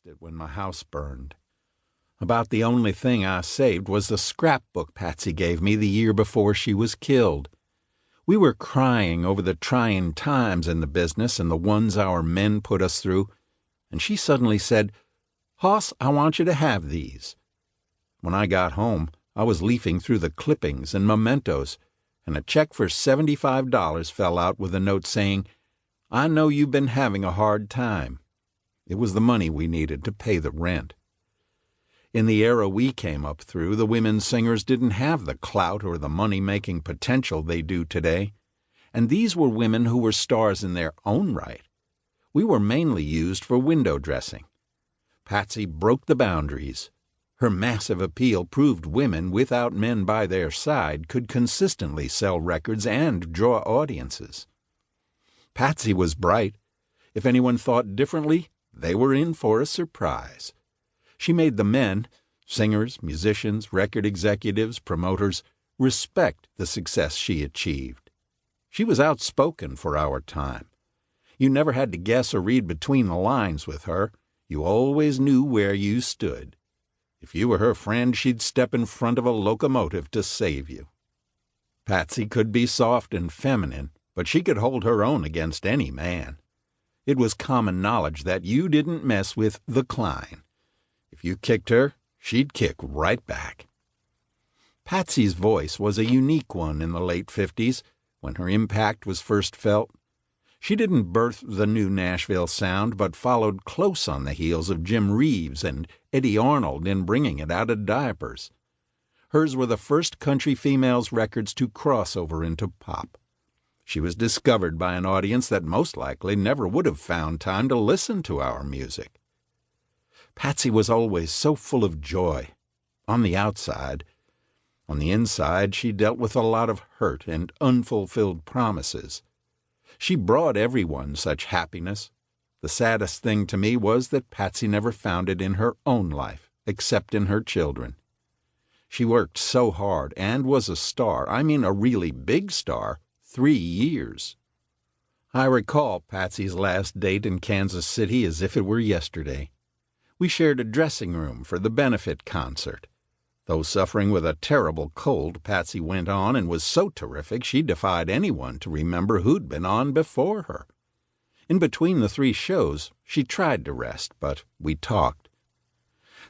lost it when my house burned. About the only thing I saved was the scrapbook Patsy gave me the year before she was killed. We were crying over the trying times in the business and the ones our men put us through, and she suddenly said, "Hoss, I want you to have these." When I got home, I was leafing through the clippings and mementos, and a check for $75 fell out with a note saying, "I know you've been having a hard time." It was the money we needed to pay the rent. In the era we came up through, the women singers didn't have the clout or the money-making potential they do today, and these were women who were stars in their own right. We were mainly used for window dressing. Patsy broke the boundaries. Her massive appeal proved women without men by their side could consistently sell records and draw audiences. Patsy was bright. If anyone thought differently, they were in for a surprise. She made the men, singers, musicians, record executives, promoters, respect the success she achieved. She was outspoken for our time. You never had to guess or read between the lines with her. You always knew where you stood. If you were her friend, she'd step in front of a locomotive to save you. Patsy could be soft and feminine, but she could hold her own against any man. It was common knowledge that you didn't mess with the Cline. If you kicked her, she'd kick right back. Patsy's voice was a unique one in the late 50s, when her impact was first felt. She didn't birth the new Nashville sound, but followed close on the heels of Jim Reeves and Eddie Arnold in bringing it out of diapers. Hers were the first country females' records to cross over into pop. She was discovered by an audience that most likely never would have found time to listen to our music. Patsy was always so full of joy, on the outside. On the inside, she dealt with a lot of hurt and unfulfilled promises. She brought everyone such happiness. The saddest thing to me was that Patsy never found it in her own life, except in her children. She worked so hard and was a star, I mean a really big star, 3 years. I recall Patsy's last date in Kansas City as if it were yesterday. We shared a dressing room for the benefit concert. Though suffering with a terrible cold, Patsy went on and was so terrific she defied anyone to remember who'd been on before her. In between the 3 shows, she tried to rest, but we talked.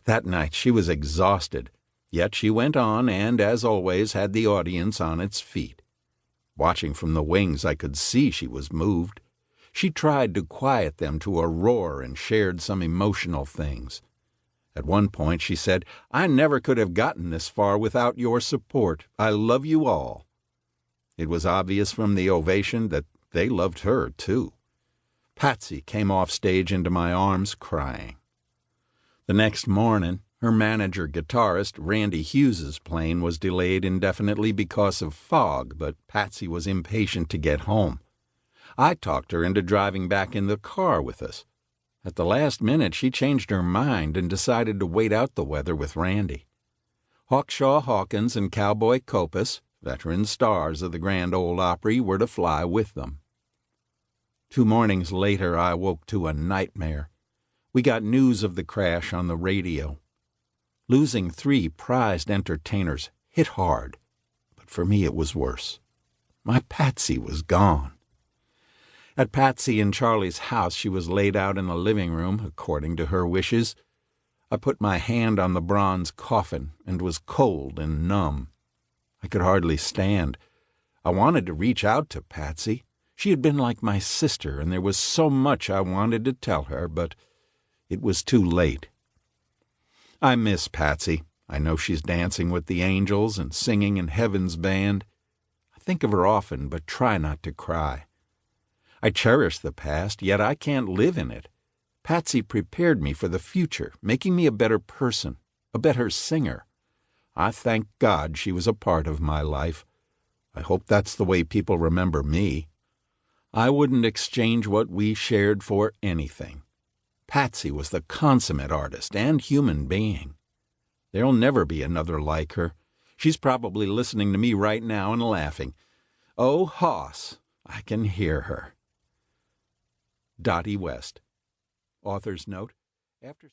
That night she was exhausted, yet she went on and, as always, had the audience on its feet. Watching from the wings, I could see she was moved. She tried to quiet them to a roar and shared some emotional things. At one point she said, "I never could have gotten this far without your support. I love you all." It was obvious from the ovation that they loved her, too. Patsy came off stage into my arms crying. The next morning, her manager-guitarist Randy Hughes's plane was delayed indefinitely because of fog, but Patsy was impatient to get home. I talked her into driving back in the car with us. At the last minute, she changed her mind and decided to wait out the weather with Randy. Hawkshaw Hawkins and Cowboy Copas, veteran stars of the Grand Ole Opry, were to fly with them. 2 mornings later, I woke to a nightmare. We got news of the crash on the radio. Losing 3 prized entertainers hit hard, but for me it was worse. My Patsy was gone. At Patsy and Charlie's house, she was laid out in the living room, according to her wishes. I put my hand on the bronze coffin and was cold and numb. I could hardly stand. I wanted to reach out to Patsy. She had been like my sister, and there was so much I wanted to tell her, but it was too late. I miss Patsy. I know she's dancing with the angels and singing in Heaven's band. I think of her often, but try not to cry. I cherish the past, yet I can't live in it. Patsy prepared me for the future, making me a better person, a better singer. I thank God she was a part of my life. I hope that's the way people remember me. I wouldn't exchange what we shared for anything. Patsy was the consummate artist and human being. There'll never be another like her. She's probably listening to me right now and laughing. Oh, Hoss, I can hear her. Dottie West. Author's note. After